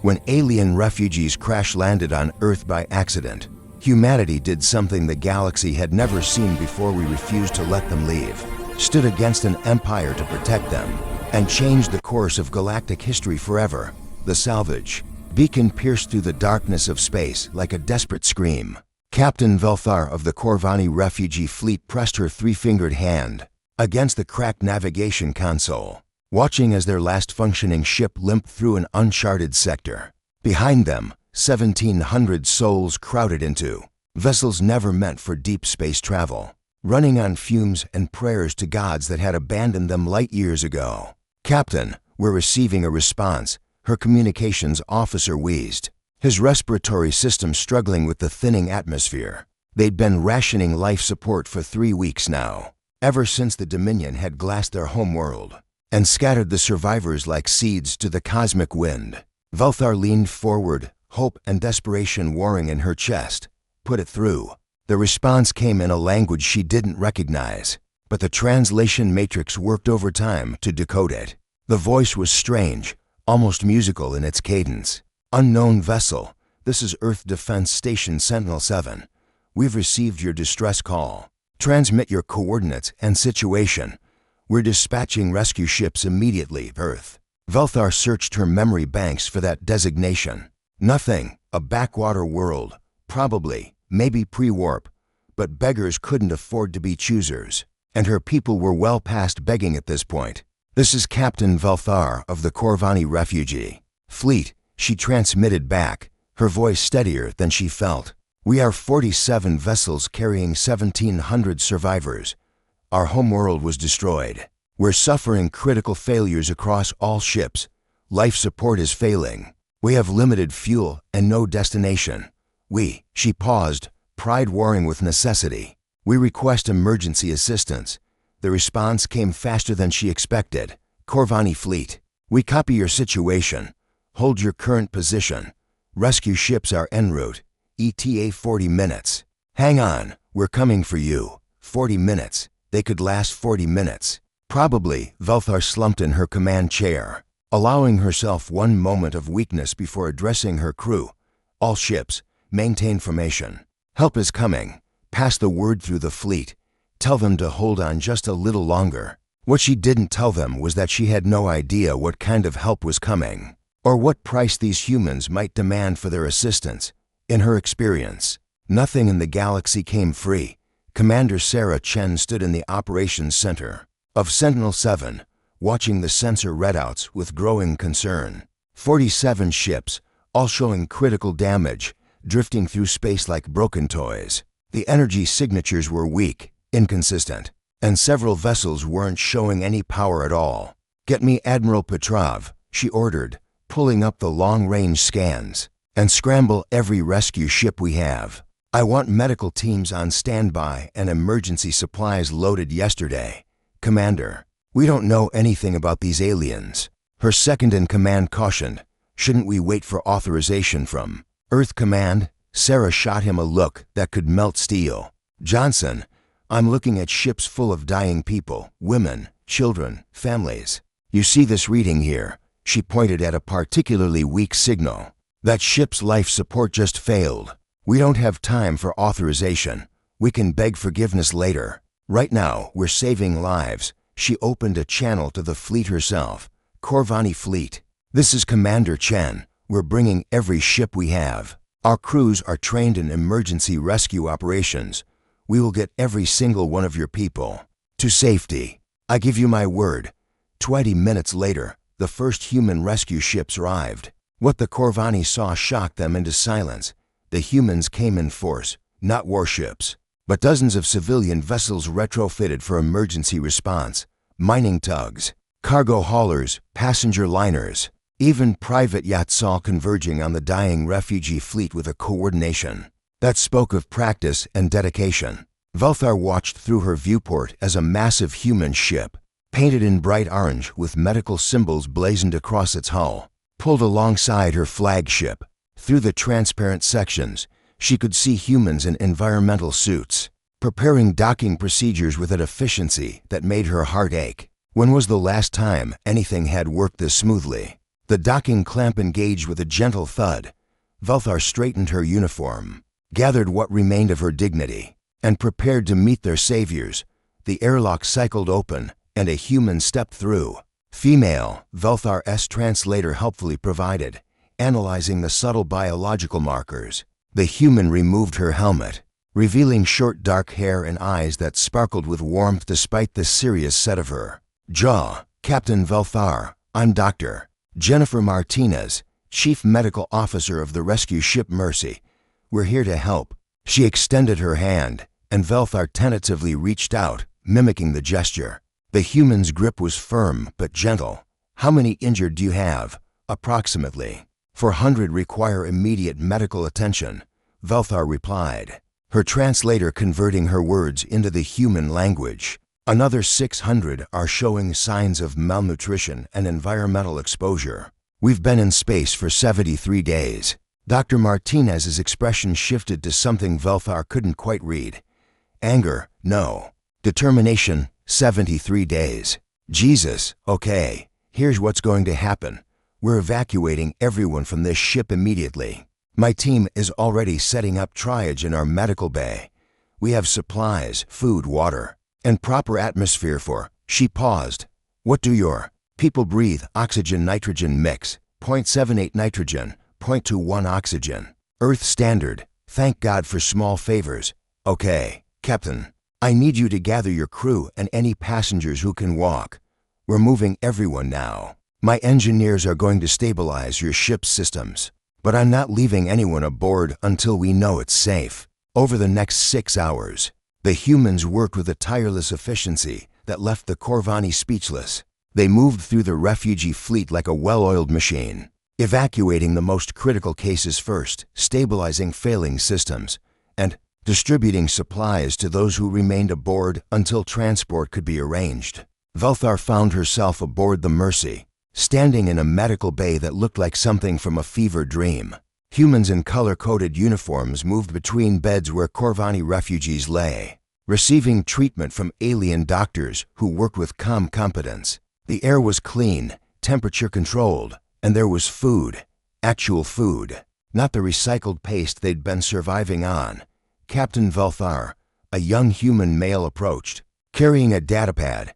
When alien refugees crash-landed on Earth by accident, humanity did something the galaxy had never seen before. We refused to let them leave, stood against an empire to protect them, and changed the course of galactic history forever. The salvage beacon pierced through the darkness of space like a desperate scream. Captain Vel'thar of the Korvani refugee fleet pressed her three-fingered hand against the cracked navigation console, watching as their last functioning ship limped through an uncharted sector. Behind them, 1,700 souls crowded into vessels never meant for deep space travel, running on fumes and prayers to gods that had abandoned them light years ago. "Captain, we're receiving a response," her communications officer wheezed, his respiratory system struggling with the thinning atmosphere. They'd been rationing life support for 3 weeks now, ever since the Dominion had glassed their homeworld and scattered the survivors like seeds to the cosmic wind. Vel'thar leaned forward, hope and desperation warring in her chest. "Put it through." The response came in a language she didn't recognize, but the translation matrix worked overtime to decode it. The voice was strange, almost musical in its cadence. "Unknown vessel, this is Earth Defense Station Sentinel-7. We've received your distress call. Transmit your coordinates and situation. We're dispatching rescue ships immediately, Earth." Vel'thar searched her memory banks for that designation. Nothing, a backwater world, probably, maybe pre-warp, but beggars couldn't afford to be choosers, and her people were well past begging at this point. "This is Captain Vel'thar of the Korvani refugee fleet," she transmitted back, her voice steadier than she felt. "We are 47 vessels carrying 1,700 survivors. Our homeworld was destroyed. We're suffering critical failures across all ships. Life support is failing. We have limited fuel and no destination. She paused, pride warring with necessity. "We request emergency assistance." The response came faster than she expected. "Korvani fleet, we copy your situation. Hold your current position. Rescue ships are en route. ETA 40 minutes. Hang on, we're coming for you." 40 minutes. They could last 40 minutes. Probably. Vel'thar slumped in her command chair, allowing herself one moment of weakness before addressing her crew. "All ships, maintain formation. Help is coming. Pass the word through the fleet. Tell them to hold on just a little longer." What she didn't tell them was that she had no idea what kind of help was coming, or what price these humans might demand for their assistance. In her experience, nothing in the galaxy came free. Commander Sarah Chen stood in the operations center of Sentinel-7, watching the sensor readouts with growing concern. 47 ships, all showing critical damage, drifting through space like broken toys. The energy signatures were weak, inconsistent, and several vessels weren't showing any power at all. "Get me Admiral Petrov," she ordered, pulling up the long-range scans. "And scramble every rescue ship we have. I want medical teams on standby and emergency supplies loaded yesterday." "Commander, we don't know anything about these aliens," her second-in-command cautioned. "Shouldn't we wait for authorization from Earth Command?" Sarah shot him a look that could melt steel. "Johnson, I'm looking at ships full of dying people, women, children, families. You see this reading here?" She pointed at a particularly weak signal. "That ship's life support just failed. We don't have time for authorization. We can beg forgiveness later. Right now, we're saving lives." She opened a channel to the fleet herself. "Korvani fleet, this is Commander Chen. We're bringing every ship we have. Our crews are trained in emergency rescue operations. We will get every single one of your people to safety. I give you my word." 20 minutes later, the first human rescue ships arrived. What the Korvani saw shocked them into silence. The humans came in force, not warships, but dozens of civilian vessels retrofitted for emergency response. Mining tugs, cargo haulers, passenger liners, even private yachts, all converging on the dying refugee fleet with a coordination that spoke of practice and dedication. Vel'thar watched through her viewport as a massive human ship, painted in bright orange with medical symbols blazoned across its hull, pulled alongside her flagship. Through the transparent sections, she could see humans in environmental suits, preparing docking procedures with an efficiency that made her heart ache. When was the last time anything had worked this smoothly? The docking clamp engaged with a gentle thud. Vel'thar straightened her uniform, gathered what remained of her dignity, and prepared to meet their saviors. The airlock cycled open, and a human stepped through. Female, Vel'thar's translator helpfully provided, analyzing the subtle biological markers. The human removed her helmet, revealing short dark hair and eyes that sparkled with warmth despite the serious set of her jaw. Captain Vel'thar, I'm Dr. Jennifer Martinez, Chief Medical Officer of the rescue ship Mercy. We're here to help. She extended her hand, and Vel'thar tentatively reached out, mimicking the gesture. The human's grip was firm but gentle. How many injured do you have? Approximately 400 require immediate medical attention, Vel'thar replied, her translator converting her words into the human language. Another 600 are showing signs of malnutrition and environmental exposure. We've been in space for 73 days. Dr. Martinez's expression shifted to something Vel'thar couldn't quite read. Anger, no. Determination, 73 days. Jesus, okay. Here's what's going to happen. We're evacuating everyone from this ship immediately. My team is already setting up triage in our medical bay. We have supplies, food, water, and proper atmosphere for. She paused. What do your people breathe? Oxygen-nitrogen mix, 0.78 nitrogen, 0.21 oxygen. Earth standard. Thank God for small favors. Okay, Captain. I need you to gather your crew and any passengers who can walk. We're moving everyone now. My engineers are going to stabilize your ship's systems, but I'm not leaving anyone aboard until we know it's safe. Over the next 6 hours, the humans worked with a tireless efficiency that left the Korvani speechless. They moved through the refugee fleet like a well-oiled machine, evacuating the most critical cases first, stabilizing failing systems, and distributing supplies to those who remained aboard until transport could be arranged. Vel'thar found herself aboard the Mercy, standing in a medical bay that looked like something from a fever dream. Humans in color-coded uniforms moved between beds where Korvani refugees lay, receiving treatment from alien doctors who worked with calm competence. The air was clean, temperature-controlled, and there was food, actual food, not the recycled paste they'd been surviving on. Captain Vel'thar, a young human male, approached, carrying a datapad.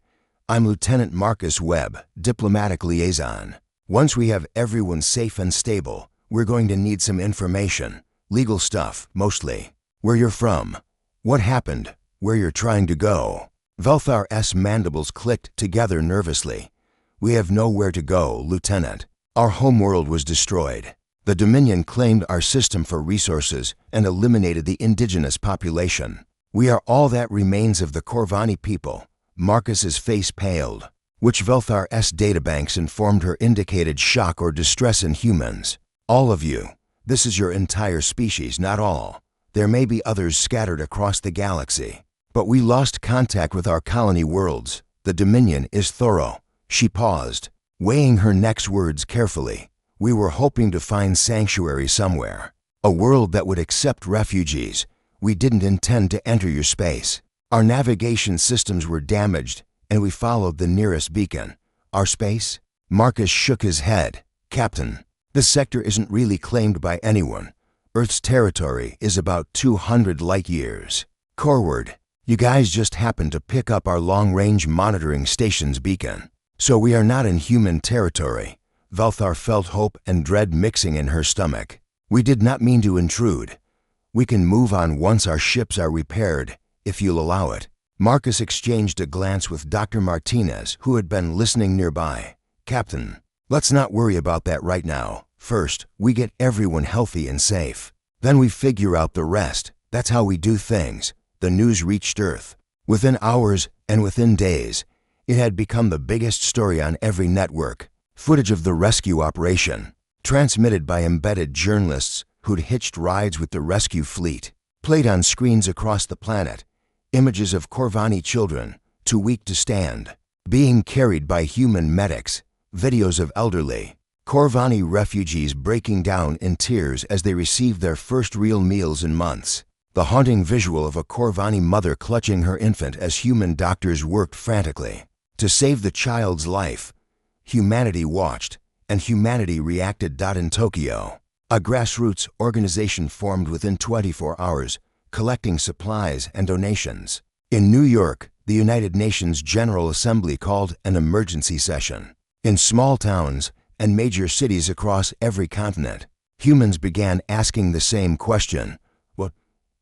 I'm Lieutenant Marcus Webb, diplomatic liaison. Once we have everyone safe and stable, we're going to need some information. Legal stuff, mostly. Where you're from. What happened. Where you're trying to go. Vel'thar's mandibles clicked together nervously. We have nowhere to go, Lieutenant. Our homeworld was destroyed. The Dominion claimed our system for resources and eliminated the indigenous population. We are all that remains of the Korvani people. Marcus's face paled, which Vel'thar's databanks informed her indicated shock or distress in humans. All of you. This is your entire species, not all. There may be others scattered across the galaxy. But we lost contact with our colony worlds. The Dominion is thorough. She paused, weighing her next words carefully. We were hoping to find sanctuary somewhere. A world that would accept refugees. We didn't intend to enter your space. Our navigation systems were damaged, and we followed the nearest beacon. Our space? Marcus shook his head. Captain, this sector isn't really claimed by anyone. Earth's territory is about 200 light years. Corward, you guys just happened to pick up our long-range monitoring station's beacon. So we are not in human territory. Vel'thar felt hope and dread mixing in her stomach. We did not mean to intrude. We can move on once our ships are repaired, if you'll allow it. Marcus exchanged a glance with Dr. Martinez, who had been listening nearby. Captain, let's not worry about that right now. First, we get everyone healthy and safe. Then we figure out the rest. That's how we do things. The news reached Earth. Within hours and within days, it had become the biggest story on every network. Footage of the rescue operation, transmitted by embedded journalists who'd hitched rides with the rescue fleet, played on screens across the planet. Images of Korvani children, too weak to stand, being carried by human medics. Videos of elderly Korvani refugees breaking down in tears as they received their first real meals in months. The haunting visual of a Korvani mother clutching her infant as human doctors worked frantically to save the child's life. Humanity watched, and humanity reacted. In Tokyo, a grassroots organization formed within 24 hours, collecting supplies and donations. In New York, the United Nations General Assembly called an emergency session. In small towns and major cities across every continent, humans began asking the same question: what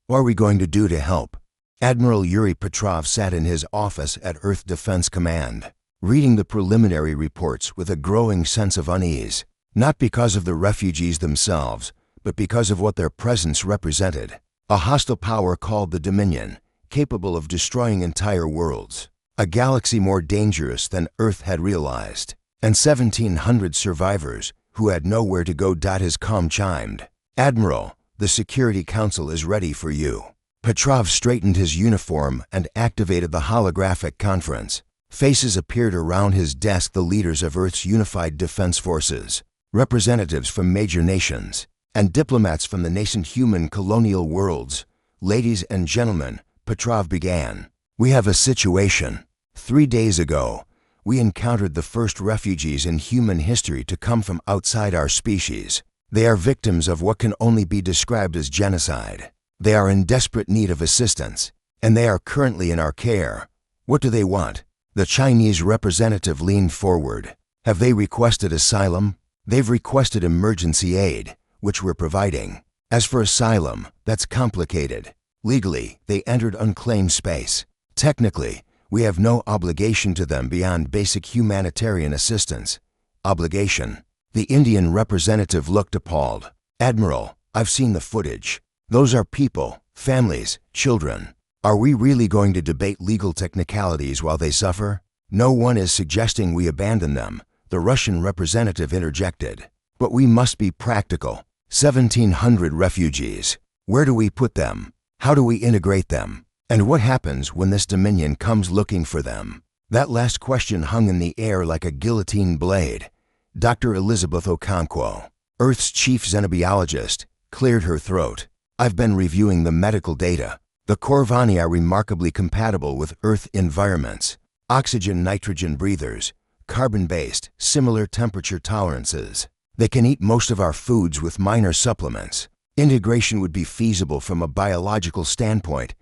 are we going to do to help? Admiral Yuri Petrov sat in his office at Earth Defense Command, reading the preliminary reports with a growing sense of unease, not because of the refugees themselves, but because of what their presence represented. A hostile power called the Dominion, capable of destroying entire worlds, a galaxy more dangerous than Earth had realized, and 1,700 survivors who had nowhere to go. His calm chimed. "Admiral, the Security Council is ready for you." Petrov straightened his uniform and activated the holographic conference. Faces appeared around his desk: the leaders of Earth's unified defense forces, representatives from major nations, and diplomats from the nascent human colonial worlds. "Ladies and gentlemen," Petrov began, "we have a situation. 3 days ago, we encountered the first refugees in human history to come from outside our species. They are victims of what can only be described as genocide. They are in desperate need of assistance, and they are currently in our care. What do they want?" The Chinese representative leaned forward. "Have they requested asylum?" "They've requested emergency aid, which we're providing. As for asylum, that's complicated. Legally, they entered unclaimed space. Technically, we have no obligation to them beyond basic humanitarian assistance." Obligation? The Indian representative looked appalled. "Admiral, I've seen the footage. Those are people, families, children. Are we really going to debate legal technicalities while they suffer?" "No one is suggesting we abandon them," the Russian representative interjected. "But we must be practical. 1,700 refugees. Where do we put them? How do we integrate them? And what happens when this Dominion comes looking for them?" That last question hung in the air like a guillotine blade. Dr. Elizabeth Okonkwo, Earth's chief xenobiologist, cleared her throat. "I've been reviewing the medical data. The Korvani are remarkably compatible with Earth environments. Oxygen-nitrogen breathers, carbon-based, similar temperature tolerances. They can eat most of our foods with minor supplements. Integration would be feasible from a biological standpoint,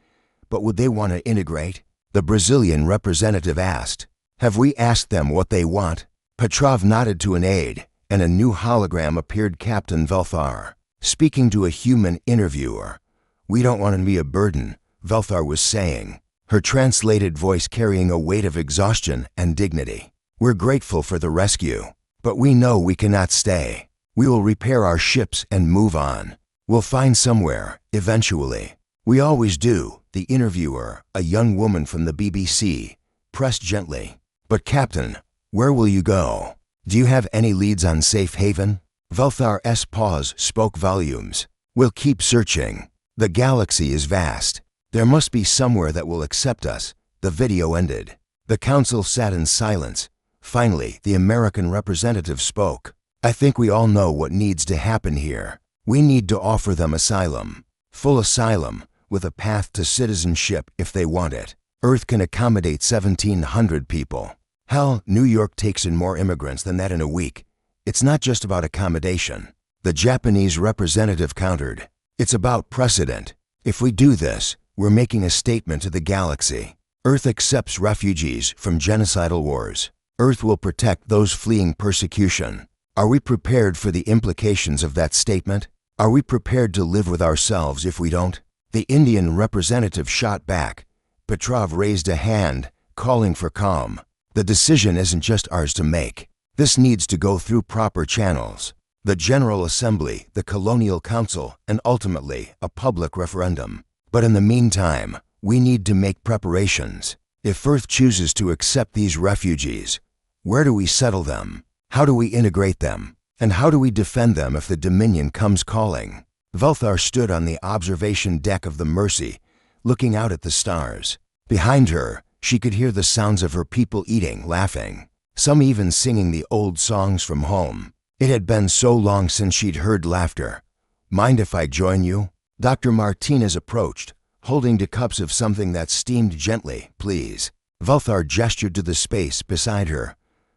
but would they want to integrate?" the Brazilian representative asked. "Have we asked them what they want?" Petrov nodded to an aide, and a new hologram appeared: Captain Vel'thar, speaking to a human interviewer. "We don't want to be a burden," Vel'thar was saying, her translated voice carrying a weight of exhaustion and dignity. "We're grateful for the rescue, but we know we cannot stay. We will repair our ships and move on. We'll find somewhere, eventually." "We always do," the interviewer, a young woman from the BBC, pressed gently. "But Captain, where will you go? Do you have any leads on safe haven?" Vel'thar's pause spoke volumes. "We'll keep searching. The galaxy is vast. There must be somewhere that will accept us." The video ended. The council sat in silence. Finally, the American representative spoke. "I think we all know what needs to happen here. We need to offer them asylum. Full asylum, with a path to citizenship if they want it. Earth can accommodate 1,700 people. Hell, New York takes in more immigrants than that in a week. It's not just about accommodation." The Japanese representative countered. "It's about precedent. If we do this, we're making a statement to the galaxy. Earth accepts refugees from genocidal wars. Earth will protect those fleeing persecution. Are we prepared for the implications of that statement? Are we prepared to live with ourselves if we don't?" The Indian representative shot back. Petrov raised a hand, calling for calm. "The decision isn't just ours to make. This needs to go through proper channels. The General Assembly, the Colonial Council, and ultimately, a public referendum. But in the meantime, we need to make preparations. If Earth chooses to accept these refugees, where do we settle them? How do we integrate them? And how do we defend them if the Dominion comes calling?" Vel'thar stood on the observation deck of the Mercy, looking out at the stars. Behind her, she could hear the sounds of her people eating, laughing, some even singing the old songs from home. It had been so long since she'd heard laughter. "Mind if I join you?" Dr. Martinez approached, holding two cups of something that steamed gently. "Please." Vel'thar gestured to the space beside her.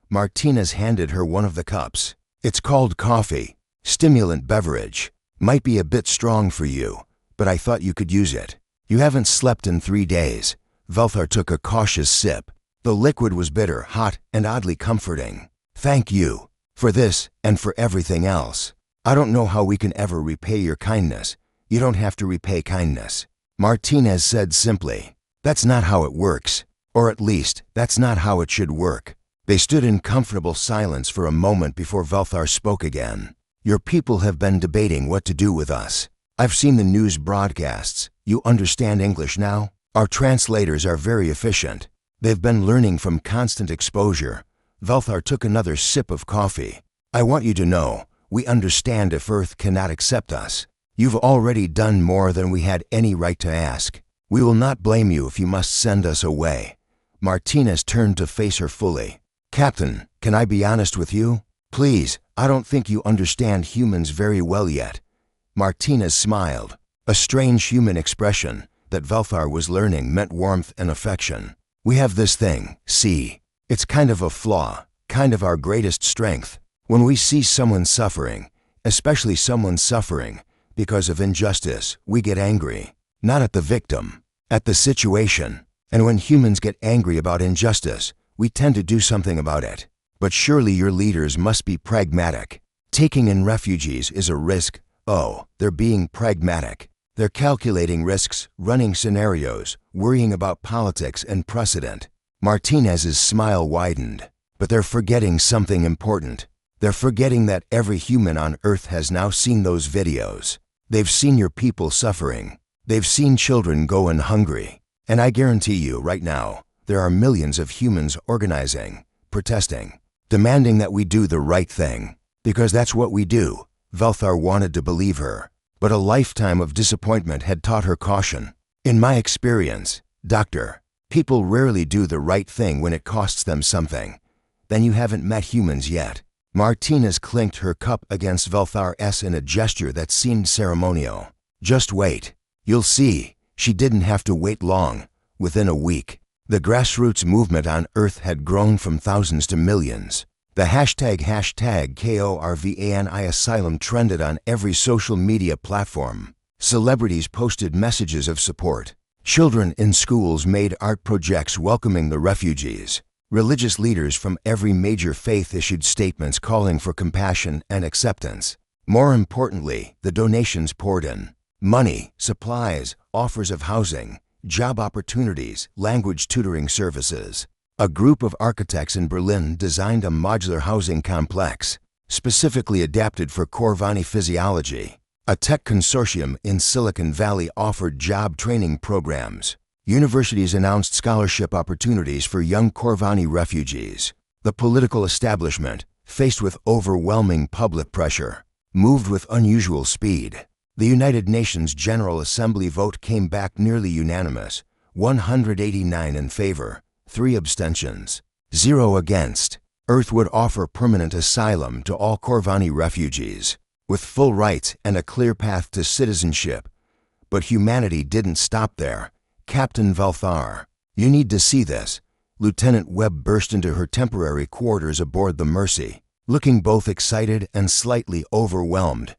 Martinez handed her one of the cups. It's called coffee. Stimulant beverage. Might be a bit strong for you, but I thought you could use it. You haven't slept in 3 days. Vel'thar took a cautious sip. The liquid was bitter, hot, and oddly comforting. Thank you. For this, and for everything else. I don't know how we can ever repay your kindness. You don't have to repay kindness. Martinez said simply. That's not how it works. Or at least, that's not how it should work. They stood in comfortable silence for a moment before Vel'thar spoke again. Your people have been debating what to do with us. I've seen the news broadcasts. You understand English now? Our translators are very efficient. They've been learning from constant exposure. Vel'thar took another sip of coffee. I want you to know, we understand if Earth cannot accept us. You've already done more than we had any right to ask. We will not blame you if you must send us away. Martinez turned to face her fully. Captain, can I be honest with you? Please, I don't think you understand humans very well yet. Martinez smiled. A strange human expression that Vel'thar was learning meant warmth and affection. We have this thing, see. It's kind of a flaw, kind of our greatest strength. When we see someone suffering, especially someone suffering because of injustice, we get angry. Not at the victim, at the situation. And when humans get angry about injustice, we tend to do something about it. But surely your leaders must be pragmatic. Taking in refugees is a risk. Oh, they're being pragmatic. They're calculating risks, running scenarios, worrying about politics and precedent. Martinez's smile widened. But they're forgetting something important. They're forgetting that every human on Earth has now seen those videos. They've seen your people suffering. They've seen children going hungry. And I guarantee you right now, there are millions of humans organizing, protesting, demanding that we do the right thing. Because that's what we do. Vel'thar wanted to believe her. But a lifetime of disappointment had taught her caution. In my experience, Doctor, people rarely do the right thing when it costs them something. Then you haven't met humans yet. Martinez clinked her cup against Vel'thar's in a gesture that seemed ceremonial. Just wait. You'll see. She didn't have to wait long. Within a week, the grassroots movement on Earth had grown from thousands to millions. The hashtag Korvani Asylum trended on every social media platform. Celebrities posted messages of support. Children in schools made art projects welcoming the refugees. Religious leaders from every major faith issued statements calling for compassion and acceptance. More importantly, the donations poured in. Money, supplies, offers of housing, job opportunities, language tutoring services. A group of architects in Berlin designed a modular housing complex, specifically adapted for Korvani physiology. A tech consortium in Silicon Valley offered job training programs. Universities announced scholarship opportunities for young Korvani refugees. The political establishment, faced with overwhelming public pressure, moved with unusual speed. The United Nations General Assembly vote came back nearly unanimous, 189 in favor, 3 abstentions, 0 against. Earth would offer permanent asylum to all Korvani refugees, with full rights and a clear path to citizenship. But humanity didn't stop there. Captain Vel'thar, you need to see this. Lieutenant Webb burst into her temporary quarters aboard the Mercy, looking both excited and slightly overwhelmed.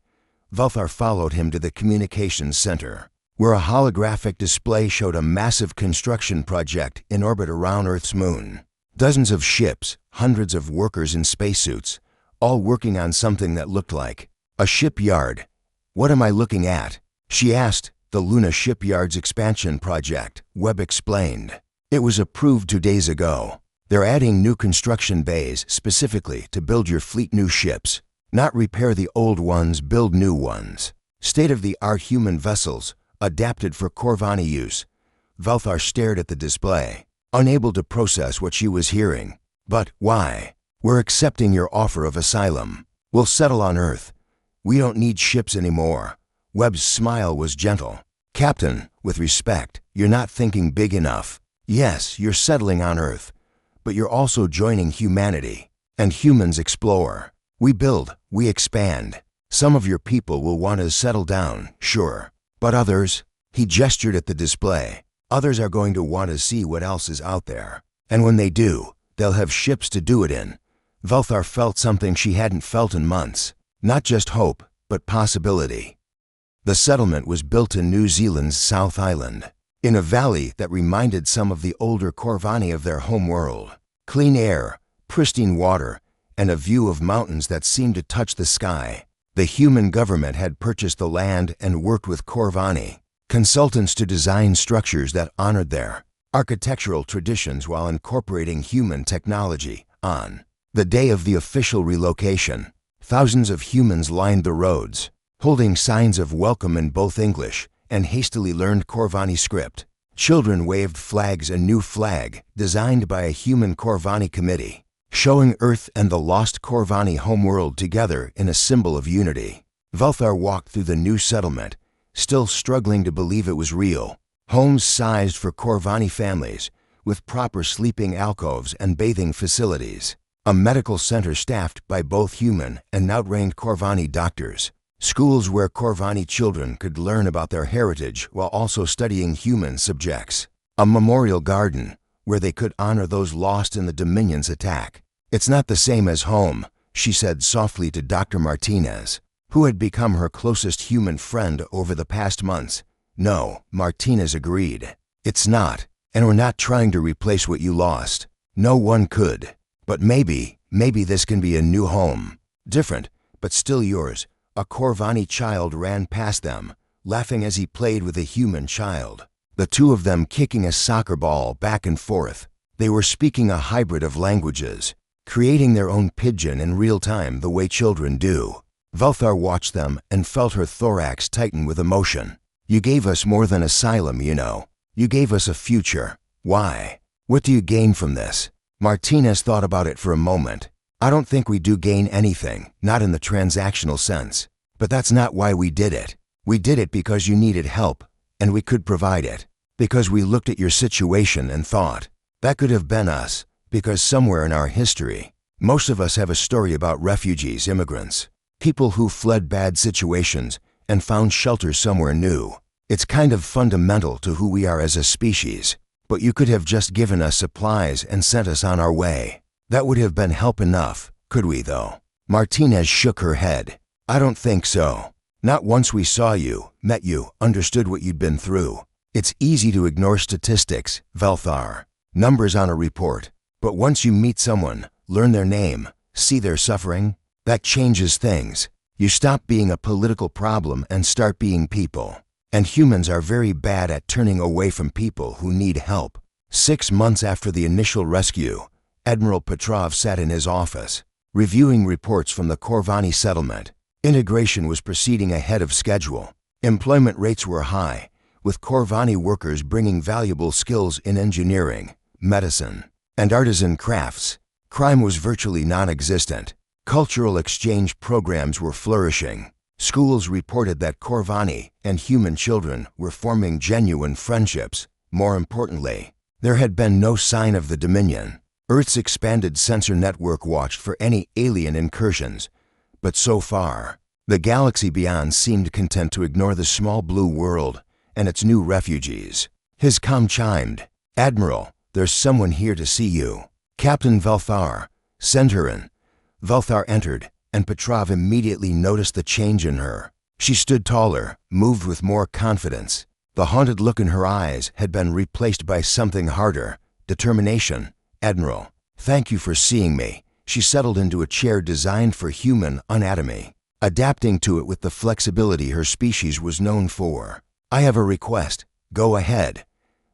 Vel'thar followed him to the communications center, where a holographic display showed a massive construction project in orbit around Earth's moon. Dozens of ships, hundreds of workers in spacesuits, all working on something that looked like a shipyard. What am I looking at? She asked. The Luna Shipyard's expansion project, Webb explained. It was approved 2 days ago. They're adding new construction bays specifically to build your fleet new ships. Not repair the old ones, build new ones. State-of-the-art human vessels, adapted for Korvani use. Vel'thar stared at the display, unable to process what she was hearing. But why? We're accepting your offer of asylum. We'll settle on Earth. We don't need ships anymore. Webb's smile was gentle. Captain, with respect, you're not thinking big enough. Yes, you're settling on Earth, but you're also joining humanity. And humans explore. We build, we expand. Some of your people will want to settle down, sure. But others, he gestured at the display, others are going to want to see what else is out there. And when they do, they'll have ships to do it in. Vel'thar felt something she hadn't felt in months. Not just hope, but possibility. The settlement was built in New Zealand's South Island, in a valley that reminded some of the older Korvani of their home world. Clean air, pristine water, and a view of mountains that seemed to touch the sky. The human government had purchased the land and worked with Korvani, consultants to design structures that honored their architectural traditions while incorporating human technology. On the day of the official relocation, thousands of humans lined the roads, holding signs of welcome in both English and hastily learned Korvani script. Children waved flags, a new flag designed by a human Korvani committee, showing Earth and the lost Korvani homeworld together in a symbol of unity. Vel'thar walked through the new settlement, still struggling to believe it was real. Homes sized for Korvani families, with proper sleeping alcoves and bathing facilities. A medical center staffed by both human and now-trained Korvani doctors. Schools where Korvani children could learn about their heritage while also studying human subjects. A memorial garden where they could honor those lost in the Dominion's attack. "It's not the same as home," she said softly to Dr. Martinez, who had become her closest human friend over the past months. "No," Martinez agreed. "It's not, and we're not trying to replace what you lost. No one could. But maybe this can be a new home. Different, but still yours." A Korvani child ran past them, laughing as he played with a human child. The two of them kicking a soccer ball back and forth. They were speaking a hybrid of languages, creating their own pidgin in real time the way children do. Vel'thar watched them and felt her thorax tighten with emotion. "You gave us more than asylum, you know. You gave us a future. Why? What do you gain from this?" Martinez thought about it for a moment. "I don't think we do gain anything, not in the transactional sense. But that's not why we did it. We did it because you needed help, and we could provide it. Because we looked at your situation and thought, that could have been us. Because somewhere in our history, most of us have a story about refugees, immigrants, people who fled bad situations and found shelter somewhere new. It's kind of fundamental to who we are as a species. But you could have just given us supplies and sent us on our way. That would have been help enough, could we though?" Martinez shook her head. "I don't think so. Not once we saw you, met you, understood what you'd been through. It's easy to ignore statistics, Vel'thar, numbers on a report. But once you meet someone, learn their name, see their suffering, that changes things. You stop being a political problem and start being people. And humans are very bad at turning away from people who need help." 6 months after the initial rescue, Admiral Petrov sat in his office, reviewing reports from the Korvani settlement. Integration was proceeding ahead of schedule. Employment rates were high, with Korvani workers bringing valuable skills in engineering, medicine, and artisan crafts. Crime was virtually non-existent. Cultural exchange programs were flourishing. Schools reported that Korvani and human children were forming genuine friendships. More importantly, there had been no sign of the Dominion. Earth's expanded sensor network watched for any alien incursions. But so far, the galaxy beyond seemed content to ignore the small blue world and its new refugees. His comm chimed. "Admiral, there's someone here to see you. Captain Vel'thar. Send her in." Vel'thar entered, and Petrov immediately noticed the change in her. She stood taller, moved with more confidence. The haunted look in her eyes had been replaced by something harder, determination. "Admiral, thank you for seeing me." She settled into a chair designed for human anatomy, adapting to it with the flexibility her species was known for. "I have a request. Go ahead.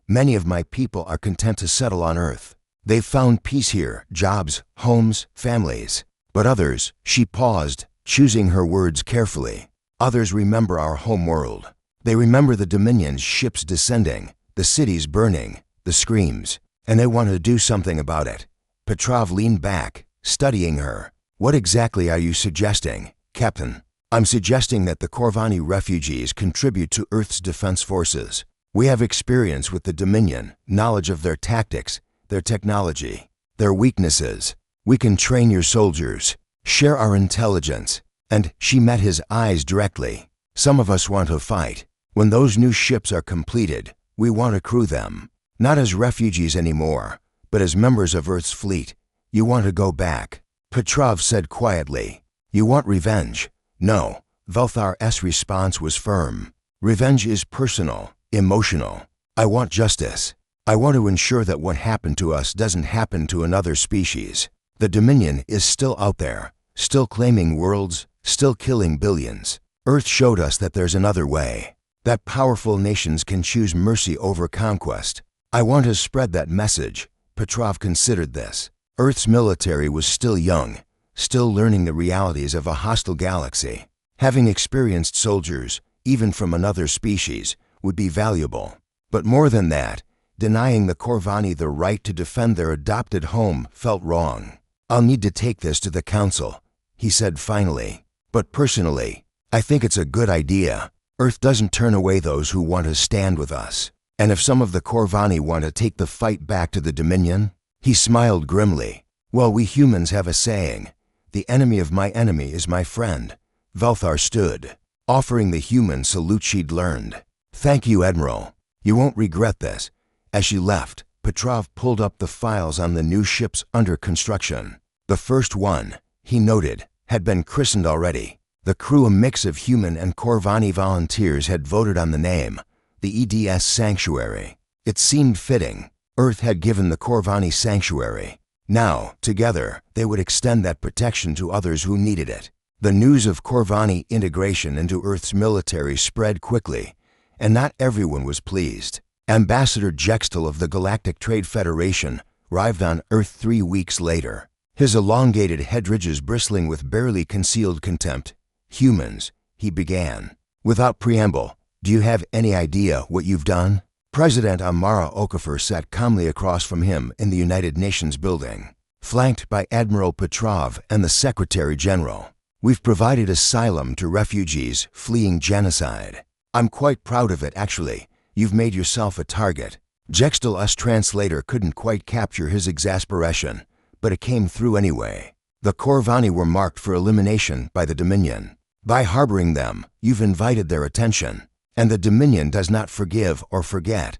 Many of my people are content to settle on Earth. They've found peace here, jobs, homes, families. But others," she paused, choosing her words carefully, "others remember our home world. They remember the Dominion's ships descending, the cities burning, the screams, and they want to do something about it." Petrov leaned back, studying her. "What exactly are you suggesting, Captain?" "I'm suggesting that the Korvani refugees contribute to Earth's defense forces. We have experience with the Dominion, knowledge of their tactics, their technology, their weaknesses. We can train your soldiers, share our intelligence." And she met his eyes directly. "Some of us want to fight. When those new ships are completed, we want to crew them. Not as refugees anymore, but as members of Earth's fleet. You want to go back." Petrov said quietly. You want revenge? No. Vel'thar's response was firm. Revenge is personal, emotional. I want justice. I want to ensure that what happened to us doesn't happen to another species. The Dominion is still out there, still claiming worlds, still killing billions. Earth showed us that there's another way, that powerful nations can choose mercy over conquest. I want to spread that message. Petrov considered this. Earth's military was still young, still learning the realities of a hostile galaxy. Having experienced soldiers, even from another species, would be valuable. But more than that, denying the Korvani the right to defend their adopted home felt wrong. I'll need to take this to the council, he said finally. But personally, I think it's a good idea. Earth doesn't turn away those who want to stand with us. And if some of the Korvani want to take the fight back to the Dominion, he smiled grimly. Well, we humans have a saying, the enemy of my enemy is my friend. Vel'thar stood, offering the human salute she'd learned. Thank you, Admiral. You won't regret this. As she left, Petrov pulled up the files on the new ships under construction. The first one, he noted, had been christened already. The crew, a mix of human and Korvani volunteers, had voted on the name, the EDS Sanctuary. It seemed fitting. Earth had given the Korvani sanctuary. Now, together, they would extend that protection to others who needed it. The news of Korvani integration into Earth's military spread quickly, and not everyone was pleased. Ambassador Jextel of the Galactic Trade Federation arrived on Earth 3 weeks later, his elongated head ridges bristling with barely concealed contempt. Humans, he began. Without preamble, do you have any idea what you've done? President Amara Okafor sat calmly across from him in the United Nations building, flanked by Admiral Petrov and the Secretary General. We've provided asylum to refugees fleeing genocide. I'm quite proud of it, actually. You've made yourself a target. Jextel's translator couldn't quite capture his exasperation, but it came through anyway. The Korvani were marked for elimination by the Dominion. By harboring them, you've invited their attention. And the Dominion does not forgive or forget.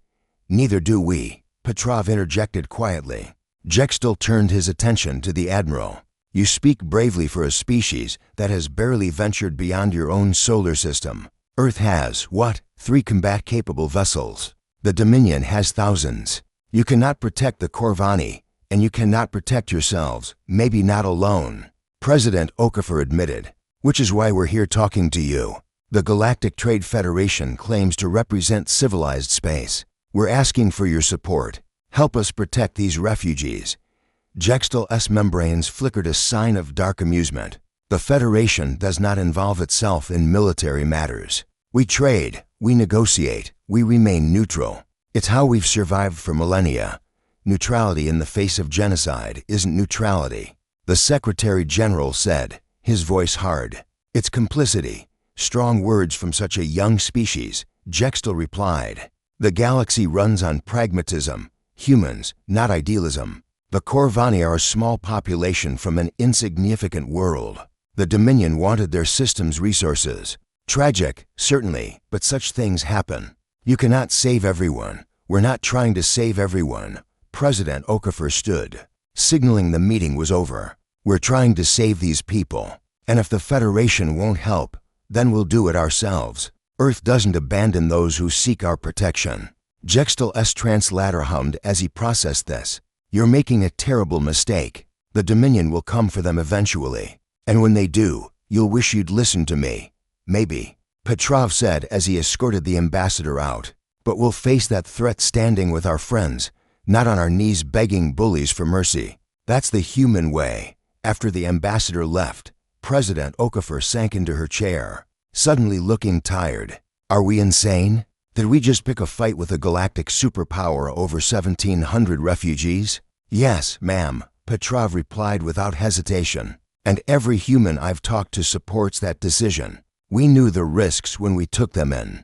Neither do we, Petrov interjected quietly. Jextel turned his attention to the Admiral. You speak bravely for a species that has barely ventured beyond your own solar system. Earth has, what, 3 combat-capable vessels. The Dominion has thousands. You cannot protect the Korvani, and you cannot protect yourselves, maybe not alone. President Okafor admitted, which is why we're here talking to you. The Galactic Trade Federation claims to represent civilized space. We're asking for your support. Help us protect these refugees. Jextel's membranes flickered a sign of dark amusement. The Federation does not involve itself in military matters. We trade, we negotiate, we remain neutral. It's how we've survived for millennia. Neutrality in the face of genocide isn't neutrality. The Secretary General said, his voice hard. It's complicity. Strong words from such a young species. Jextel replied, the galaxy runs on pragmatism. Humans, not idealism. The Korvani are a small population from an insignificant world. The Dominion wanted their system's resources. Tragic, certainly, but such things happen. You cannot save everyone. We're not trying to save everyone. President Okafor stood, signaling the meeting was over. We're trying to save these people. And if the Federation won't help, then we'll do it ourselves. Earth doesn't abandon those who seek our protection. Jextel's translator hummed as he processed this. You're making a terrible mistake. The Dominion will come for them eventually. And when they do, you'll wish you'd listened to me. Maybe, Petrov said as he escorted the ambassador out. But we'll face that threat standing with our friends, not on our knees begging bullies for mercy. That's the human way. After the ambassador left, President Okafor sank into her chair, suddenly looking tired. Are we insane? Did we just pick a fight with a galactic superpower over 1,700 refugees? Yes, ma'am, Petrov replied without hesitation. And every human I've talked to supports that decision. We knew the risks when we took them in.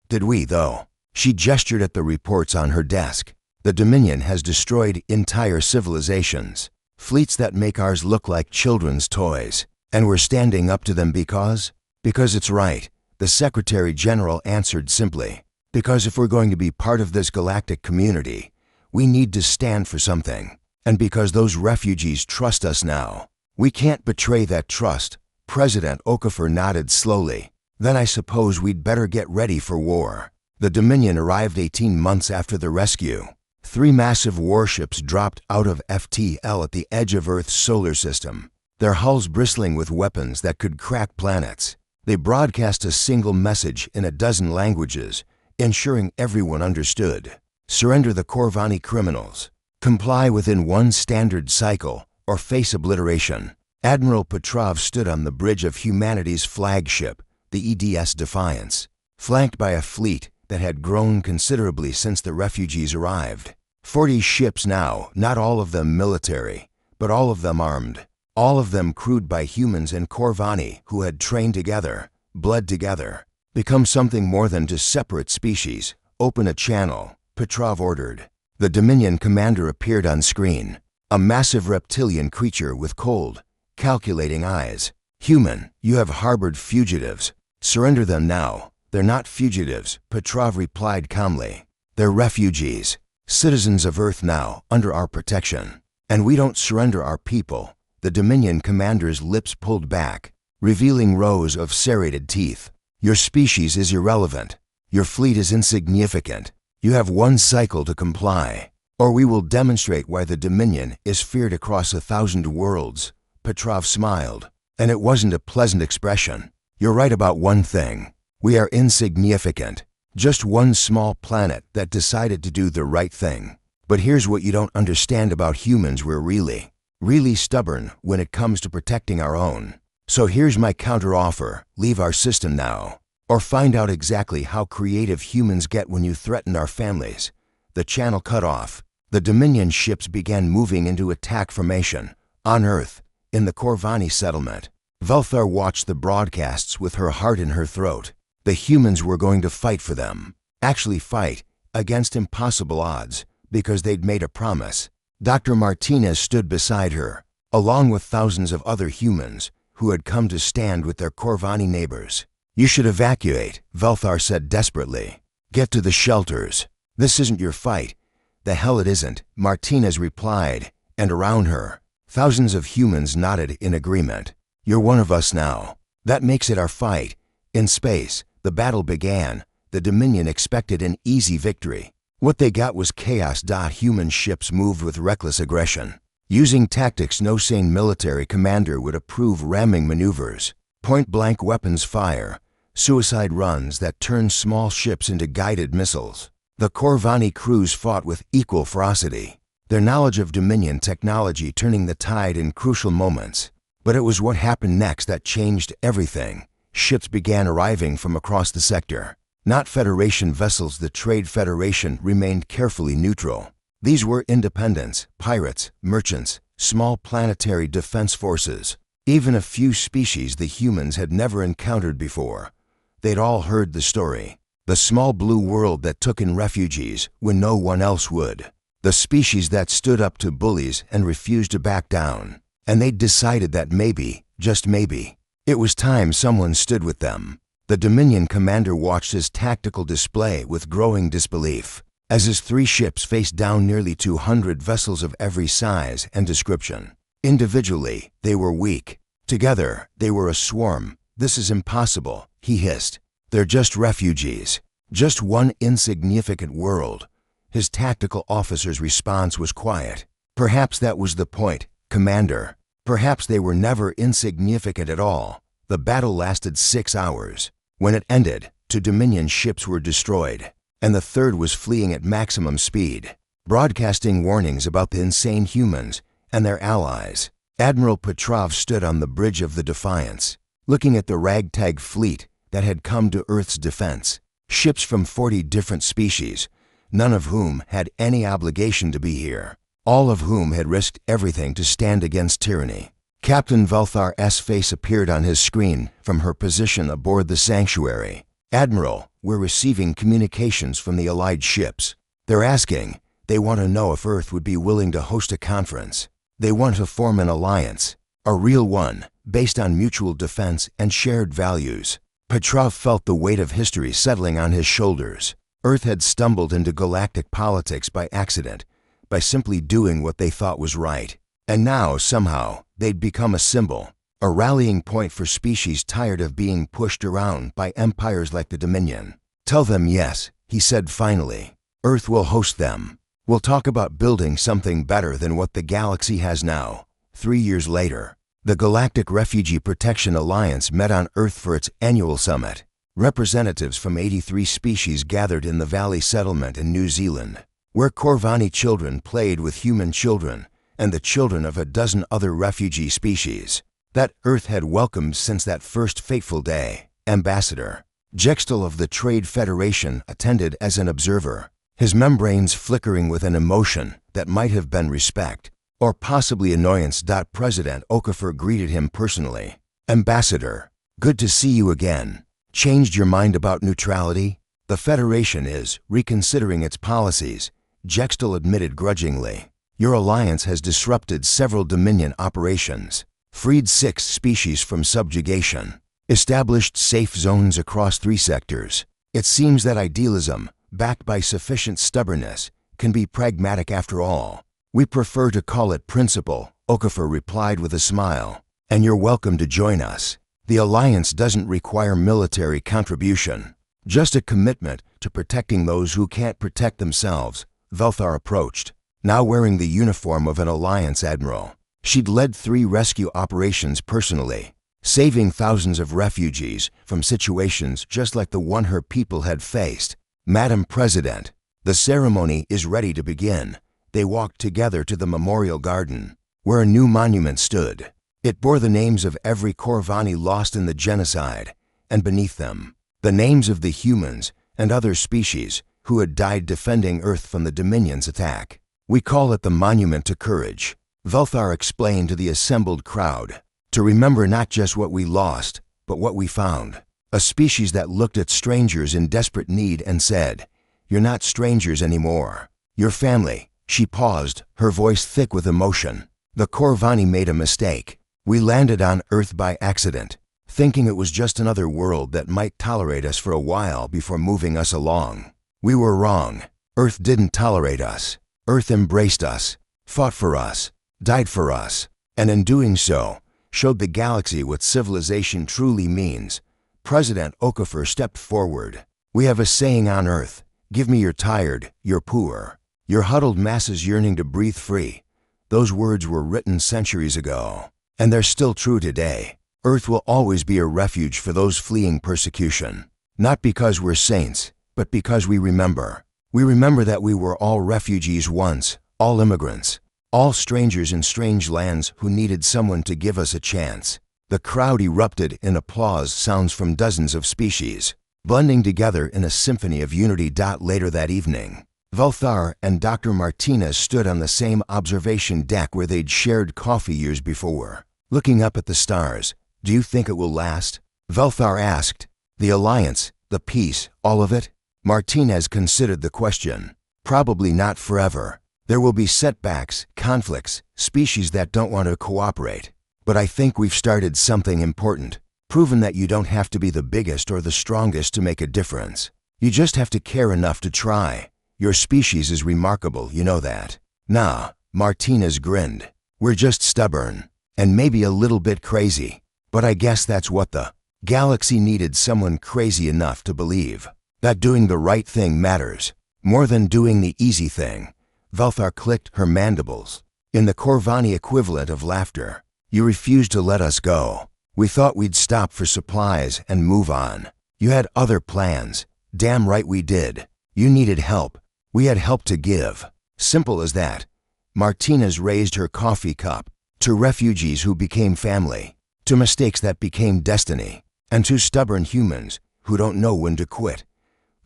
Did we, though? She gestured at the reports on her desk. The Dominion has destroyed entire civilizations, fleets that make ours look like children's toys. And we're standing up to them because it's right, the Secretary General answered simply. Because if we're going to be part of this galactic community, we need to stand for something. And because those refugees trust us now. We can't betray that trust. President Okafor nodded slowly. Then I suppose we'd better get ready for war. The Dominion arrived 18 months after the rescue. 3 massive warships dropped out of FTL at the edge of Earth's solar system, their hulls bristling with weapons that could crack planets. They broadcast a single message in a dozen languages, ensuring everyone understood. Surrender the Korvani criminals. Comply within one standard cycle, or face obliteration. Admiral Petrov stood on the bridge of humanity's flagship, the EDS Defiance, flanked by a fleet that had grown considerably since the refugees arrived. 40 ships now, not all of them military, but all of them armed. All of them crewed by humans and Korvani who had trained together, bled together, become something more than just separate species. Open a channel, Petrov ordered. The Dominion commander appeared on screen, a massive reptilian creature with cold, calculating eyes. Human, you have harbored fugitives. Surrender them now. They're not fugitives, Petrov replied calmly. They're refugees, citizens of Earth now, under our protection. And we don't surrender our people. The Dominion commander's lips pulled back, revealing rows of serrated teeth. Your species is irrelevant. Your fleet is insignificant. You have one cycle to comply, or we will demonstrate why the Dominion is feared across 1,000 worlds. Petrov smiled, and it wasn't a pleasant expression. You're right about one thing. We are insignificant. Just one small planet that decided to do the right thing. But here's what you don't understand about humans. We're really stubborn when it comes to protecting our own. So here's my counteroffer. Leave our system now, or find out exactly how creative humans get when you threaten our families. The channel cut off. The Dominion ships began moving into attack formation, on Earth, in the Korvani settlement. Vel'thar watched the broadcasts with her heart in her throat. The humans were going to fight for them. Actually fight, against impossible odds, because they'd made a promise. Dr. Martinez stood beside her, along with thousands of other humans who had come to stand with their Korvani neighbors. You should evacuate, Vel'thar said desperately. Get to the shelters. This isn't your fight. The hell it isn't, Martinez replied, and around her, thousands of humans nodded in agreement. You're one of us now. That makes it our fight. In space, the battle began. The Dominion expected an easy victory. What they got was chaos. Human ships moved with reckless aggression, using tactics no sane military commander would approve. Ramming maneuvers, point-blank weapons fire, suicide runs that turned small ships into guided missiles. The Korvani crews fought with equal ferocity, their knowledge of Dominion technology turning the tide in crucial moments. But it was what happened next that changed everything. Ships began arriving from across the sector. Not Federation vessels. The Trade Federation remained carefully neutral. These were independents, pirates, merchants, small planetary defense forces, even a few species the humans had never encountered before. They'd all heard the story. The small blue world that took in refugees when no one else would. The species that stood up to bullies and refused to back down. And they'd decided that maybe, just maybe, it was time someone stood with them. The Dominion commander watched his tactical display with growing disbelief, as his 3 ships faced down nearly 200 vessels of every size and description. Individually, they were weak. Together, they were a swarm. This is impossible, he hissed. They're just refugees. Just one insignificant world. His tactical officer's response was quiet. Perhaps that was the point, Commander. Perhaps they were never insignificant at all. The battle lasted 6 hours. When it ended, 2 Dominion ships were destroyed, and the 3rd was fleeing at maximum speed, broadcasting warnings about the insane humans and their allies. Admiral Petrov stood on the bridge of the Defiance, looking at the ragtag fleet that had come to Earth's defense. Ships from 40 different species, none of whom had any obligation to be here, all of whom had risked everything to stand against tyranny. Captain Vel'thar's face appeared on his screen from her position aboard the Sanctuary. Admiral, we're receiving communications from the Allied ships. They're asking, they want to know if Earth would be willing to host a conference. They want to form an alliance, a real one, based on mutual defense and shared values. Petrov felt the weight of history settling on his shoulders. Earth had stumbled into galactic politics by accident, by simply doing what they thought was right. And now, somehow, they'd become a symbol, a rallying point for species tired of being pushed around by empires like the Dominion. Tell them yes, he said finally. Earth will host them. We'll talk about building something better than what the galaxy has now. 3 years later, the Galactic Refugee Protection Alliance met on Earth for its annual summit. Representatives from 83 species gathered in the Valley Settlement in New Zealand, where Korvani children played with human children and the children of a dozen other refugee species that Earth had welcomed since that first fateful day. Ambassador Jextel of the Trade Federation attended as an observer, his membranes flickering with an emotion that might have been respect or possibly annoyance. President Okafor greeted him personally. Ambassador, good to see you again. Changed your mind about neutrality? The Federation is reconsidering its policies, Jextel admitted grudgingly. Your alliance has disrupted several Dominion operations, freed 6 species from subjugation, established safe zones across 3 sectors. It seems that idealism, backed by sufficient stubbornness, can be pragmatic after all. We prefer to call it principle, Okafor replied with a smile. And you're welcome to join us. The alliance doesn't require military contribution, just a commitment to protecting those who can't protect themselves. Vel'thar approached, now wearing the uniform of an alliance admiral. She'd led 3 rescue operations personally, saving thousands of refugees from situations just like the one her people had faced. Madam President, the ceremony is ready to begin. They walked together to the memorial garden, where a new monument stood. It bore the names of every Korvani lost in the genocide, and beneath them, the names of the humans and other species who had died defending Earth from the Dominion's attack. We call it the Monument to Courage, Vel'thar explained to the assembled crowd, to remember not just what we lost, but what we found. A species that looked at strangers in desperate need and said, "You're not strangers anymore. You're family." She paused, her voice thick with emotion. The Korvani made a mistake. We landed on Earth by accident, thinking it was just another world that might tolerate us for a while before moving us along. We were wrong. Earth didn't tolerate us. Earth embraced us, fought for us, died for us, and in doing so, showed the galaxy what civilization truly means. President Okafor stepped forward. We have a saying on Earth, give me your tired, your poor, your huddled masses yearning to breathe free. Those words were written centuries ago, and they're still true today. Earth will always be a refuge for those fleeing persecution, not because we're saints, but because we remember. We remember that we were all refugees once, all immigrants, all strangers in strange lands who needed someone to give us a chance. The crowd erupted in applause, sounds from dozens of species, blending together in a symphony of unity. Later that evening, Vel'thar and Dr. Martinez stood on the same observation deck where they'd shared coffee years before, looking up at the stars. Do you think it will last? Vel'thar asked. The alliance, the peace, all of it? Martinez considered the question. Probably not forever. There will be setbacks, conflicts, species that don't want to cooperate. But I think we've started something important, proven that you don't have to be the biggest or the strongest to make a difference. You just have to care enough to try. Your species is remarkable, you know that. Nah, Martinez grinned. We're just stubborn, and maybe a little bit crazy. But I guess that's what the galaxy needed, someone crazy enough to believe that doing the right thing matters, more than doing the easy thing. Vel'thar clicked her mandibles in the Korvani equivalent of laughter. You refused to let us go. We thought we'd stop for supplies and move on. You had other plans. Damn right we did. You needed help. We had help to give. Simple as that. Martinez raised her coffee cup. To refugees who became family, to mistakes that became destiny, and to stubborn humans who don't know when to quit.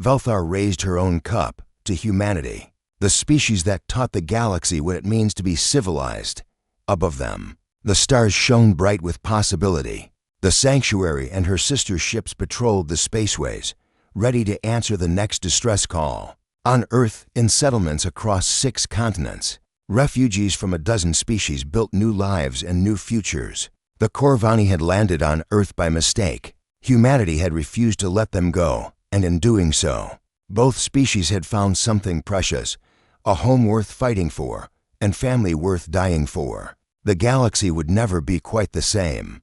Vel'thar raised her own cup to humanity, the species that taught the galaxy what it means to be civilized. Above them, the stars shone bright with possibility. The Sanctuary and her sister ships patrolled the spaceways, ready to answer the next distress call. On Earth, in settlements across 6 continents, refugees from a dozen species built new lives and new futures. The Korvani had landed on Earth by mistake. Humanity had refused to let them go, and in doing so, both species had found something precious, a home worth fighting for, and family worth dying for. the galaxy would never be quite the same.